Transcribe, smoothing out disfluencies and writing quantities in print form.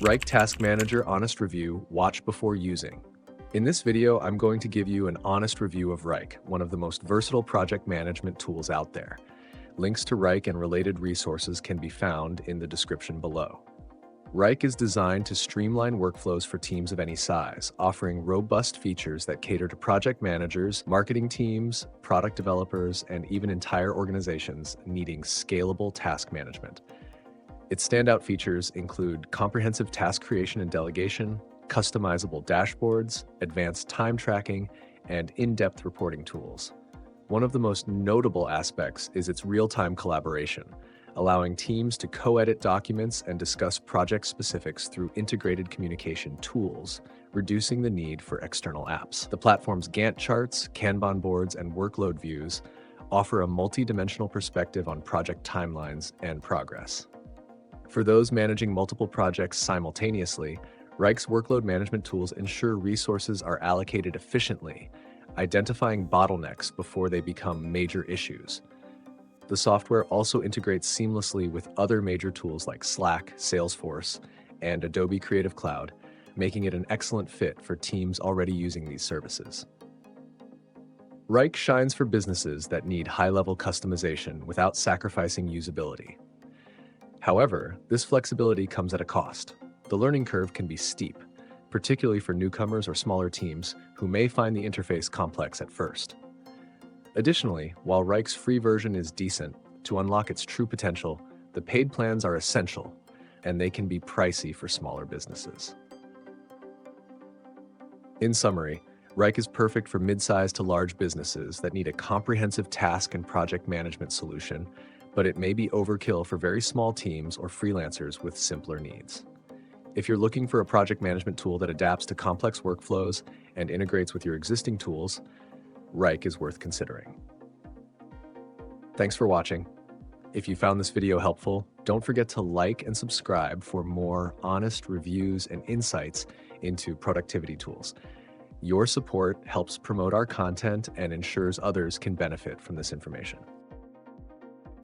Wrike Task Manager Honest Review, Watch Before Using. In this video, I'm going to give you an honest review of Wrike, one of the most versatile project management tools out there. Links to Wrike and related resources can be found in the description below. Wrike is designed to streamline workflows for teams of any size, offering robust features that cater to project managers, marketing teams, product developers, and even entire organizations needing scalable task management. Its standout features include comprehensive task creation and delegation, customizable dashboards, advanced time tracking, and in-depth reporting tools. One of the most notable aspects is its real-time collaboration, allowing teams to co-edit documents and discuss project specifics through integrated communication tools, reducing the need for external apps. The platform's Gantt charts, Kanban boards, and workload views offer a multi-dimensional perspective on project timelines and progress. For those managing multiple projects simultaneously, Wrike's workload management tools ensure resources are allocated efficiently, identifying bottlenecks before they become major issues. The software also integrates seamlessly with other major tools like Slack, Salesforce, and Adobe Creative Cloud, making it an excellent fit for teams already using these services. Wrike shines for businesses that need high-level customization without sacrificing usability. However, this flexibility comes at a cost. The learning curve can be steep, particularly for newcomers or smaller teams who may find the interface complex at first. Additionally, while Wrike's free version is decent, to unlock its true potential, the paid plans are essential, and they can be pricey for smaller businesses. In summary, Wrike is perfect for mid-sized to large businesses that need a comprehensive task and project management solution, but it may be overkill for very small teams or freelancers with simpler needs. If you're looking for a project management tool that adapts to complex workflows and integrates with your existing tools, Wrike is worth considering. Thanks for watching. If you found this video helpful, don't forget to like and subscribe for more honest reviews and insights into productivity tools. Your support helps promote our content and ensures others can benefit from this information.